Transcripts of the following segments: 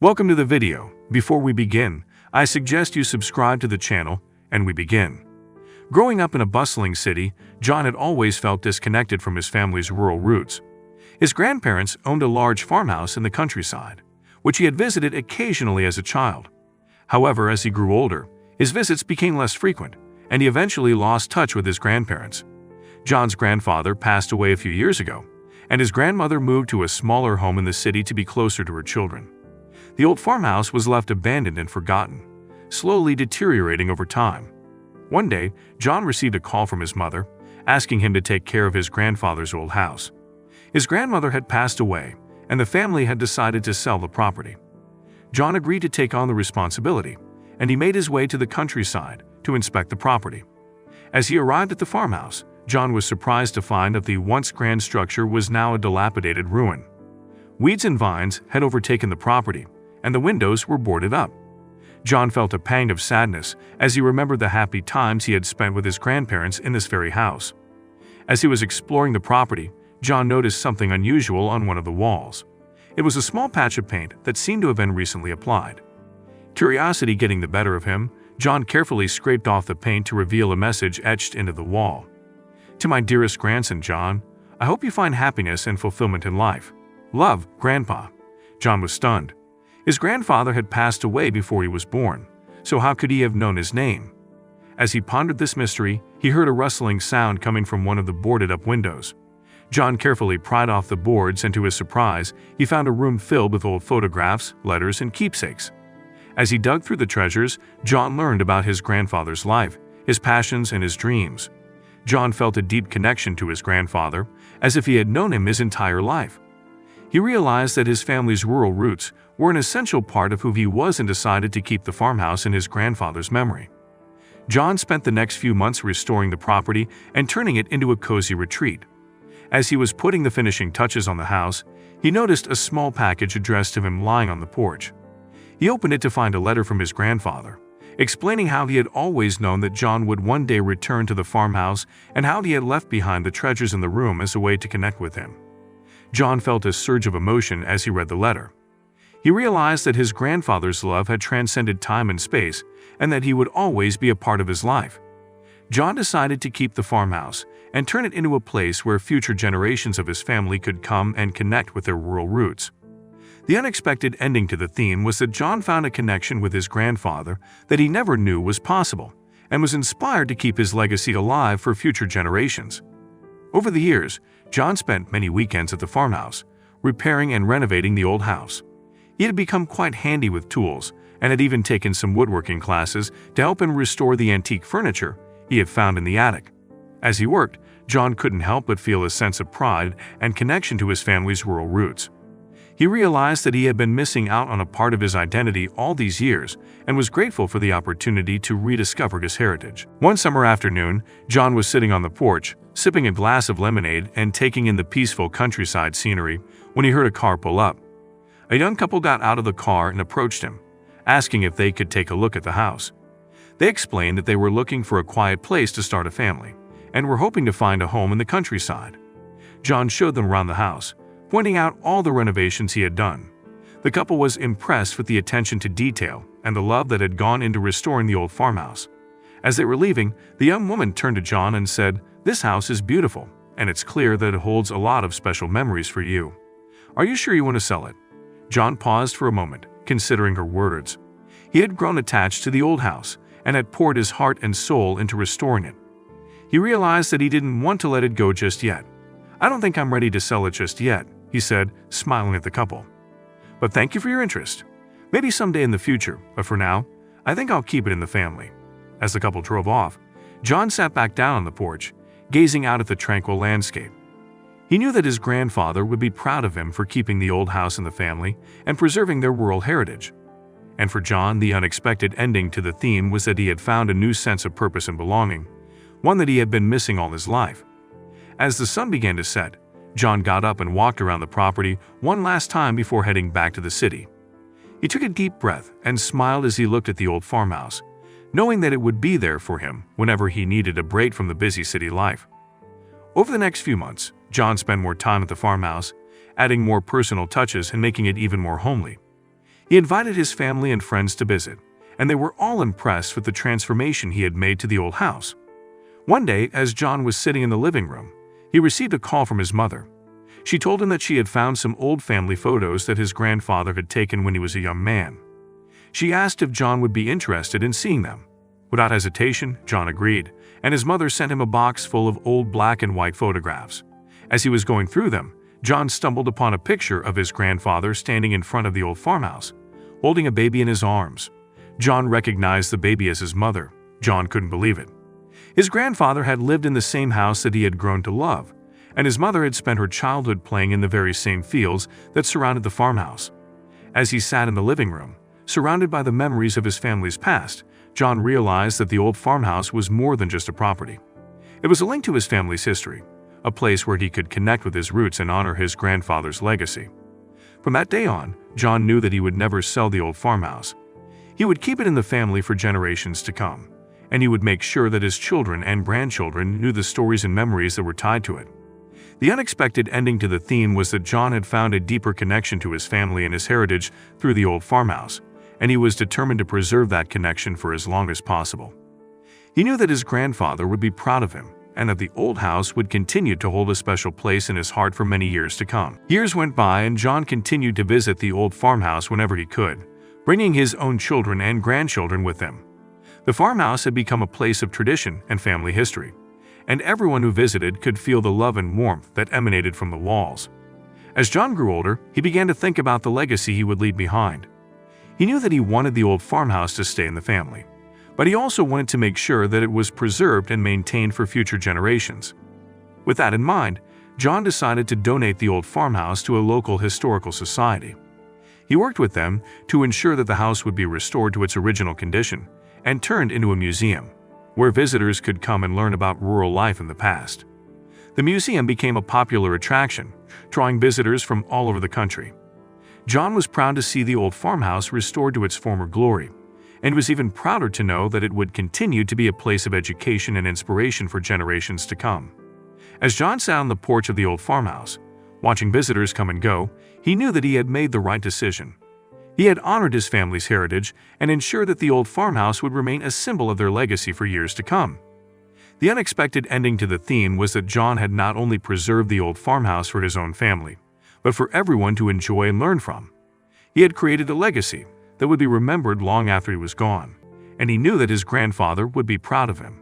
Welcome to the video. Before we begin, I suggest you subscribe to the channel, and we begin. Growing up in a bustling city, John had always felt disconnected from his family's rural roots. His grandparents owned a large farmhouse in the countryside, which he had visited occasionally as a child. However, as he grew older, his visits became less frequent, and he eventually lost touch with his grandparents. John's grandfather passed away a few years ago, and his grandmother moved to a smaller home in the city to be closer to her children. The old farmhouse was left abandoned and forgotten, slowly deteriorating over time. One day, John received a call from his mother, asking him to take care of his grandfather's old house. His grandmother had passed away, and the family had decided to sell the property. John agreed to take on the responsibility, and he made his way to the countryside to inspect the property. As he arrived at the farmhouse, John was surprised to find that the once grand structure was now a dilapidated ruin. Weeds and vines had overtaken the property, and the windows were boarded up. John felt a pang of sadness as he remembered the happy times he had spent with his grandparents in this very house. As he was exploring the property, John noticed something unusual on one of the walls. It was a small patch of paint that seemed to have been recently applied. Curiosity getting the better of him, John carefully scraped off the paint to reveal a message etched into the wall. "To my dearest grandson, John, I hope you find happiness and fulfillment in life. Love, Grandpa." John was stunned. His grandfather had passed away before he was born, so how could he have known his name? As he pondered this mystery, he heard a rustling sound coming from one of the boarded-up windows. John carefully pried off the boards, and to his surprise, he found a room filled with old photographs, letters, and keepsakes. As he dug through the treasures, John learned about his grandfather's life, his passions, and his dreams. John felt a deep connection to his grandfather, as if he had known him his entire life. He realized that his family's rural roots were an essential part of who he was and decided to keep the farmhouse in his grandfather's memory. John spent the next few months restoring the property and turning it into a cozy retreat. As he was putting the finishing touches on the house, he noticed a small package addressed to him lying on the porch. He opened it to find a letter from his grandfather, explaining how he had always known that John would one day return to the farmhouse and how he had left behind the treasures in the room as a way to connect with him. John felt a surge of emotion as he read the letter. He realized that his grandfather's love had transcended time and space, and that he would always be a part of his life. John decided to keep the farmhouse and turn it into a place where future generations of his family could come and connect with their rural roots. The unexpected ending to the theme was that John found a connection with his grandfather that he never knew was possible, and was inspired to keep his legacy alive for future generations. Over the years, John spent many weekends at the farmhouse, repairing and renovating the old house. He had become quite handy with tools, and had even taken some woodworking classes to help him restore the antique furniture he had found in the attic. As he worked, John couldn't help but feel a sense of pride and connection to his family's rural roots. He realized that he had been missing out on a part of his identity all these years, and was grateful for the opportunity to rediscover his heritage. One summer afternoon, John was sitting on the porch, sipping a glass of lemonade and taking in the peaceful countryside scenery, when he heard a car pull up. A young couple got out of the car and approached him, asking if they could take a look at the house. They explained that they were looking for a quiet place to start a family, and were hoping to find a home in the countryside. John showed them around the house, pointing out all the renovations he had done. The couple was impressed with the attention to detail and the love that had gone into restoring the old farmhouse. As they were leaving, the young woman turned to John and said, "This house is beautiful, and it's clear that it holds a lot of special memories for you. Are you sure you want to sell it?" John paused for a moment, considering her words. He had grown attached to the old house and had poured his heart and soul into restoring it. He realized that he didn't want to let it go just yet. "I don't think I'm ready to sell it just yet," he said, smiling at the couple. "But thank you for your interest. Maybe someday in the future, but for now, I think I'll keep it in the family." As the couple drove off, John sat back down on the porch, gazing out at the tranquil landscape. He knew that his grandfather would be proud of him for keeping the old house in the family and preserving their rural heritage. And for John, the unexpected ending to the theme was that he had found a new sense of purpose and belonging, one that he had been missing all his life. As the sun began to set, John got up and walked around the property one last time before heading back to the city. He took a deep breath and smiled as he looked at the old farmhouse, knowing that it would be there for him whenever he needed a break from the busy city life. Over the next few months, John spent more time at the farmhouse, adding more personal touches and making it even more homely. He invited his family and friends to visit, and they were all impressed with the transformation he had made to the old house. One day, as John was sitting in the living room, he received a call from his mother. She told him that she had found some old family photos that his grandfather had taken when he was a young man. She asked if John would be interested in seeing them. Without hesitation, John agreed, and his mother sent him a box full of old black and white photographs. As he was going through them, John stumbled upon a picture of his grandfather standing in front of the old farmhouse, holding a baby in his arms. John recognized the baby as his mother. John couldn't believe it. His grandfather had lived in the same house that he had grown to love, and his mother had spent her childhood playing in the very same fields that surrounded the farmhouse. As he sat in the living room, surrounded by the memories of his family's past, John realized that the old farmhouse was more than just a property. It was a link to his family's history, a place where he could connect with his roots and honor his grandfather's legacy. From that day on, John knew that he would never sell the old farmhouse. He would keep it in the family for generations to come, and he would make sure that his children and grandchildren knew the stories and memories that were tied to it. The unexpected ending to the theme was that John had found a deeper connection to his family and his heritage through the old farmhouse, and he was determined to preserve that connection for as long as possible. He knew that his grandfather would be proud of him, and that the old house would continue to hold a special place in his heart for many years to come. Years went by, and John continued to visit the old farmhouse whenever he could, bringing his own children and grandchildren with him. The farmhouse had become a place of tradition and family history, and everyone who visited could feel the love and warmth that emanated from the walls. As John grew older, he began to think about the legacy he would leave behind. He knew that he wanted the old farmhouse to stay in the family, but he also wanted to make sure that it was preserved and maintained for future generations. With that in mind, John decided to donate the old farmhouse to a local historical society. He worked with them to ensure that the house would be restored to its original condition and turned into a museum, where visitors could come and learn about rural life in the past. The museum became a popular attraction, drawing visitors from all over the country. John was proud to see the old farmhouse restored to its former glory, and was even prouder to know that it would continue to be a place of education and inspiration for generations to come. As John sat on the porch of the old farmhouse, watching visitors come and go, he knew that he had made the right decision. He had honored his family's heritage and ensured that the old farmhouse would remain a symbol of their legacy for years to come. The unexpected ending to the theme was that John had not only preserved the old farmhouse for his own family, but for everyone to enjoy and learn from. He had created a legacy that would be remembered long after he was gone, and he knew that his grandfather would be proud of him.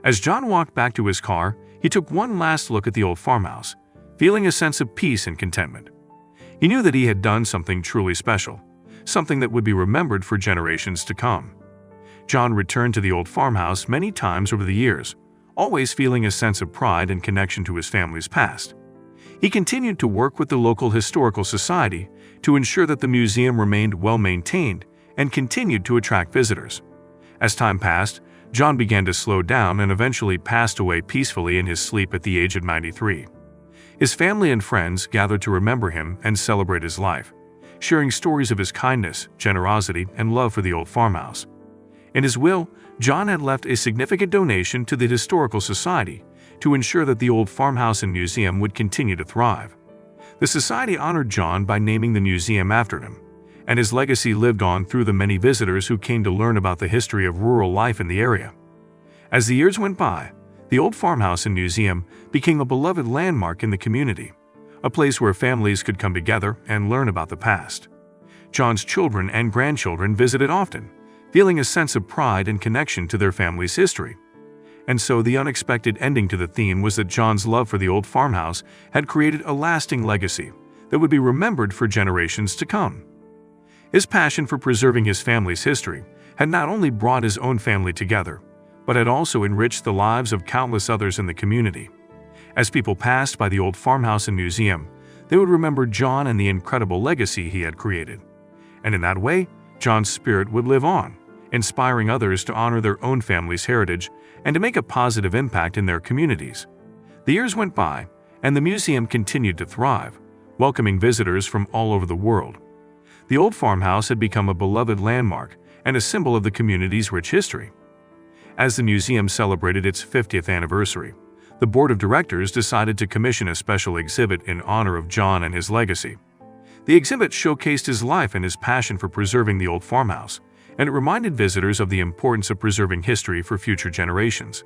As John walked back to his car, he took one last look at the old farmhouse, feeling a sense of peace and contentment. He knew that he had done something truly special, something that would be remembered for generations to come. John returned to the old farmhouse many times over the years, always feeling a sense of pride and connection to his family's past. He continued to work with the local historical society to ensure that the museum remained well-maintained and continued to attract visitors. As time passed, John began to slow down and eventually passed away peacefully in his sleep at the age of 93. His family and friends gathered to remember him and celebrate his life, sharing stories of his kindness, generosity, and love for the old farmhouse. In his will, John had left a significant donation to the Historical Society to ensure that the old farmhouse and museum would continue to thrive. The society honored John by naming the museum after him, and his legacy lived on through the many visitors who came to learn about the history of rural life in the area. As the years went by, the old farmhouse and museum became a beloved landmark in the community, a place where families could come together and learn about the past. John's children and grandchildren visited often, feeling a sense of pride and connection to their family's history. And so the unexpected ending to the theme was that John's love for the old farmhouse had created a lasting legacy that would be remembered for generations to come. His passion for preserving his family's history had not only brought his own family together, but had also enriched the lives of countless others in the community. As people passed by the old farmhouse and museum, they would remember John and the incredible legacy he had created. And in that way, John's spirit would live on, inspiring others to honor their own family's heritage and to make a positive impact in their communities. The years went by, and the museum continued to thrive, welcoming visitors from all over the world. The old farmhouse had become a beloved landmark and a symbol of the community's rich history. As the museum celebrated its 50th anniversary, the board of directors decided to commission a special exhibit in honor of John and his legacy. The exhibit showcased his life and his passion for preserving the old farmhouse, and it reminded visitors of the importance of preserving history for future generations.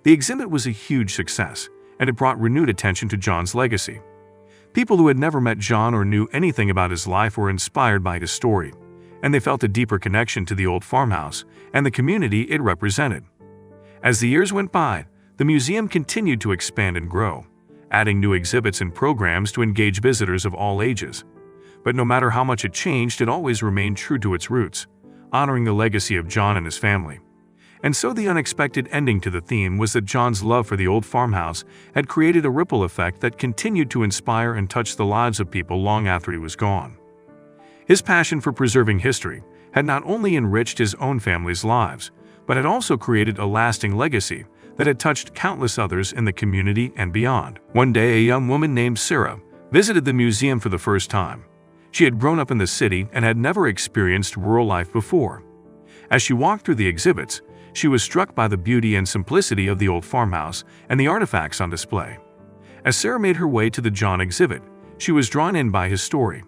The exhibit was a huge success, and it brought renewed attention to John's legacy. People who had never met John or knew anything about his life were inspired by his story, and they felt a deeper connection to the old farmhouse and the community it represented. As the years went by, the museum continued to expand and grow, adding new exhibits and programs to engage visitors of all ages. But no matter how much it changed, it always remained true to its roots, honoring the legacy of John and his family. And so the unexpected ending to the theme was that John's love for the old farmhouse had created a ripple effect that continued to inspire and touch the lives of people long after he was gone. His passion for preserving history had not only enriched his own family's lives, but had also created a lasting legacy that had touched countless others in the community and beyond. One day, a young woman named Sarah visited the museum for the first time. She had grown up in the city and had never experienced rural life before. As she walked through the exhibits, she was struck by the beauty and simplicity of the old farmhouse and the artifacts on display. As Sarah made her way to the John exhibit, she was drawn in by his story.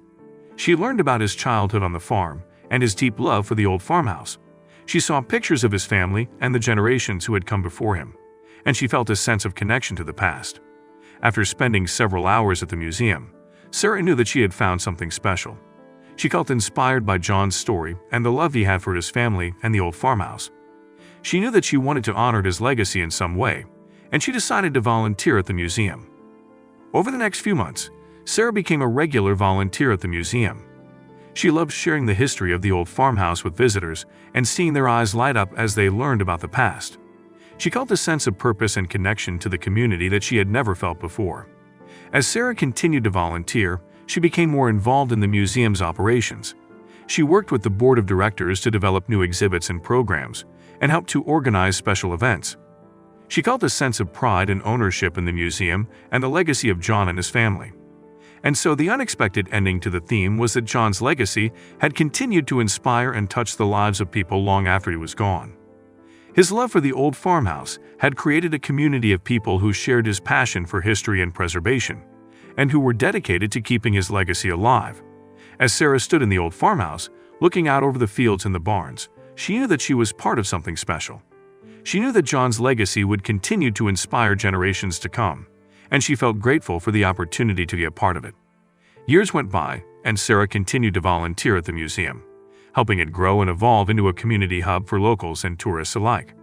She learned about his childhood on the farm and his deep love for the old farmhouse. She saw pictures of his family and the generations who had come before him, and she felt a sense of connection to the past. After spending several hours at the museum, Sarah knew that she had found something special. She felt inspired by John's story and the love he had for his family and the old farmhouse. She knew that she wanted to honor his legacy in some way, and she decided to volunteer at the museum. Over the next few months, Sarah became a regular volunteer at the museum. She loved sharing the history of the old farmhouse with visitors and seeing their eyes light up as they learned about the past. She felt a sense of purpose and connection to the community that she had never felt before. As Sarah continued to volunteer, she became more involved in the museum's operations. She worked with the board of directors to develop new exhibits and programs, and helped to organize special events. She felt a sense of pride and ownership in the museum and the legacy of John and his family. And so the unexpected ending to the theme was that John's legacy had continued to inspire and touch the lives of people long after he was gone. His love for the old farmhouse had created a community of people who shared his passion for history and preservation, and who were dedicated to keeping his legacy alive. As Sarah stood in the old farmhouse, looking out over the fields and the barns, she knew that she was part of something special. She knew that John's legacy would continue to inspire generations to come, and she felt grateful for the opportunity to be a part of it. Years went by, and Sarah continued to volunteer at the museum, helping it grow and evolve into a community hub for locals and tourists alike.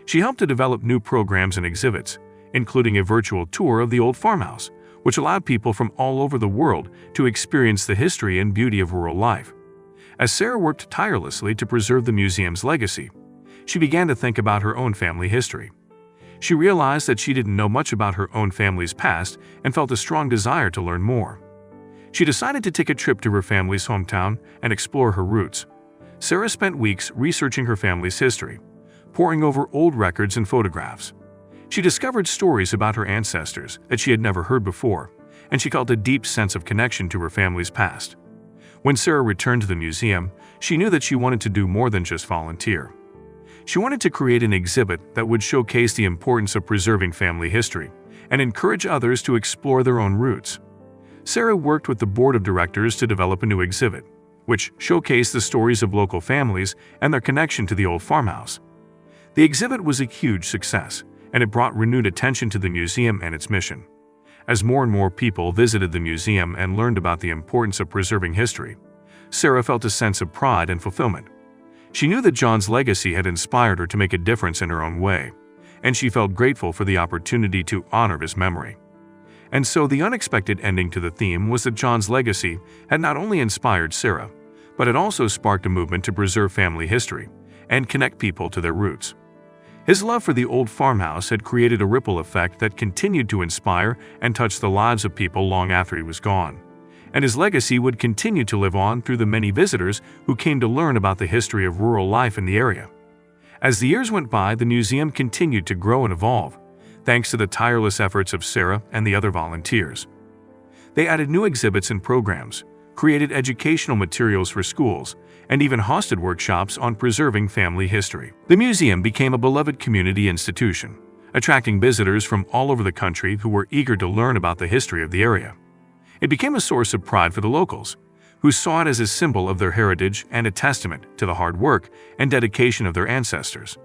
She helped to develop new programs and exhibits, including a virtual tour of the old farmhouse, which allowed people from all over the world to experience the history and beauty of rural life. As Sarah worked tirelessly to preserve the museum's legacy, she began to think about her own family history. She realized that she didn't know much about her own family's past and felt a strong desire to learn more. She decided to take a trip to her family's hometown and explore her roots. Sarah spent weeks researching her family's history, poring over old records and photographs. She discovered stories about her ancestors that she had never heard before, and she felt a deep sense of connection to her family's past. When Sarah returned to the museum, she knew that she wanted to do more than just volunteer. She wanted to create an exhibit that would showcase the importance of preserving family history and encourage others to explore their own roots. Sarah worked with the board of directors to develop a new exhibit, which showcased the stories of local families and their connection to the old farmhouse. The exhibit was a huge success, and it brought renewed attention to the museum and its mission. As more and more people visited the museum and learned about the importance of preserving history, Sarah felt a sense of pride and fulfillment. She knew that John's legacy had inspired her to make a difference in her own way, and she felt grateful for the opportunity to honor his memory. And so the unexpected ending to the theme was that John's legacy had not only inspired Sarah, but it also sparked a movement to preserve family history and connect people to their roots. His love for the old farmhouse had created a ripple effect that continued to inspire and touch the lives of people long after he was gone, and his legacy would continue to live on through the many visitors who came to learn about the history of rural life in the area. As the years went by, the museum continued to grow and evolve, thanks to the tireless efforts of Sarah and the other volunteers. They added new exhibits and programs, created educational materials for schools, and even hosted workshops on preserving family history. The museum became a beloved community institution, attracting visitors from all over the country who were eager to learn about the history of the area. It became a source of pride for the locals, who saw it as a symbol of their heritage and a testament to the hard work and dedication of their ancestors.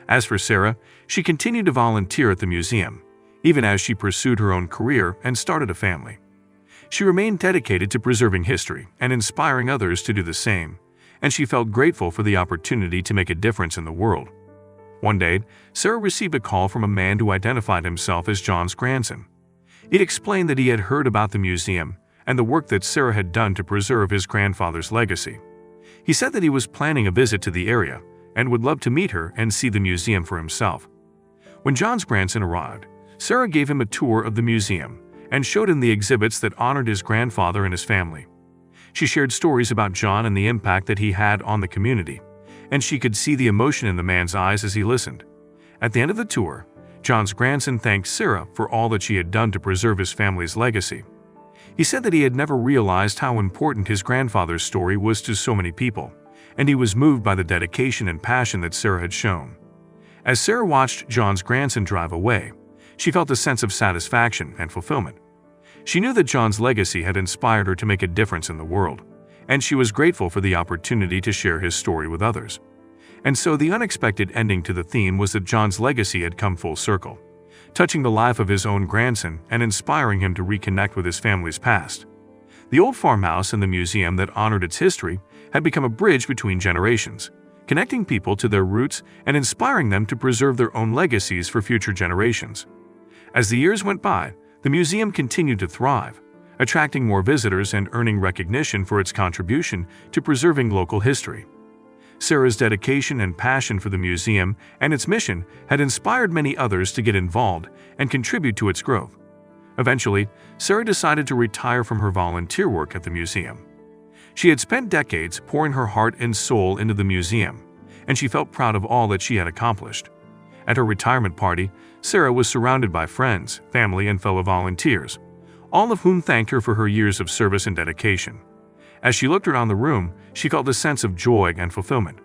As for Sarah, she continued to volunteer at the museum, even as she pursued her own career and started a family. She remained dedicated to preserving history and inspiring others to do the same, and she felt grateful for the opportunity to make a difference in the world. One day, Sarah received a call from a man who identified himself as John's grandson. It explained that he had heard about the museum and the work that Sarah had done to preserve his grandfather's legacy. He said that he was planning a visit to the area and would love to meet her and see the museum for himself. When John's grandson arrived, Sarah gave him a tour of the museum and showed him the exhibits that honored his grandfather and his family. She shared stories about John and the impact that he had on the community, and she could see the emotion in the man's eyes as he listened. At the end of the tour, John's grandson thanked Sarah for all that she had done to preserve his family's legacy. He said that he had never realized how important his grandfather's story was to so many people, and he was moved by the dedication and passion that Sarah had shown. As Sarah watched John's grandson drive away, she felt a sense of satisfaction and fulfillment. She knew that John's legacy had inspired her to make a difference in the world, and she was grateful for the opportunity to share his story with others. And so the unexpected ending to the theme was that John's legacy had come full circle, touching the life of his own grandson and inspiring him to reconnect with his family's past. The old farmhouse and the museum that honored its history had become a bridge between generations, connecting people to their roots and inspiring them to preserve their own legacies for future generations. As the years went by, the museum continued to thrive, attracting more visitors and earning recognition for its contribution to preserving local history. Sarah's dedication and passion for the museum and its mission had inspired many others to get involved and contribute to its growth. Eventually, Sarah decided to retire from her volunteer work at the museum. She had spent decades pouring her heart and soul into the museum, and she felt proud of all that she had accomplished. At her retirement party, Sarah was surrounded by friends, family, and fellow volunteers, all of whom thanked her for her years of service and dedication. As she looked around the room, she felt a sense of joy and fulfillment.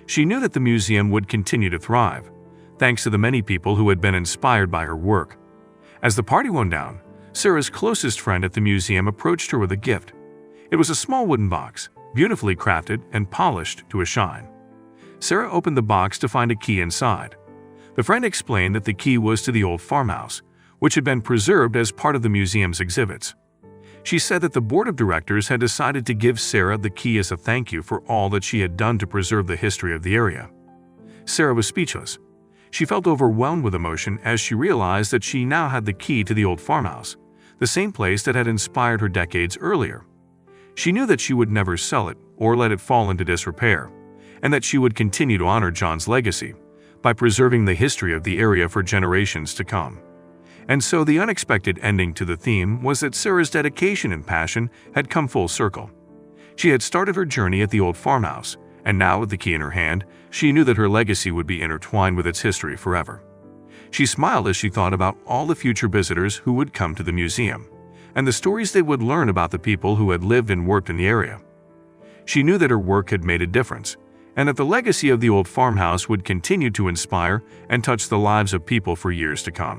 She knew that the museum would continue to thrive, thanks to the many people who had been inspired by her work. As the party wound down, Sarah's closest friend at the museum approached her with a gift. It was a small wooden box, beautifully crafted and polished to a shine. Sarah opened the box to find a key inside. The friend explained that the key was to the old farmhouse, which had been preserved as part of the museum's exhibits. She said that the board of directors had decided to give Sarah the key as a thank you for all that she had done to preserve the history of the area. Sarah was speechless. She felt overwhelmed with emotion as she realized that she now had the key to the old farmhouse, the same place that had inspired her decades earlier. She knew that she would never sell it or let it fall into disrepair, and that she would continue to honor John's legacy by preserving the history of the area for generations to come. And so the unexpected ending to the theme was that Sarah's dedication and passion had come full circle. She had started her journey at the old farmhouse, and now with the key in her hand, she knew that her legacy would be intertwined with its history forever. She smiled as she thought about all the future visitors who would come to the museum, and the stories they would learn about the people who had lived and worked in the area. She knew that her work had made a difference, and that the legacy of the old farmhouse would continue to inspire and touch the lives of people for years to come.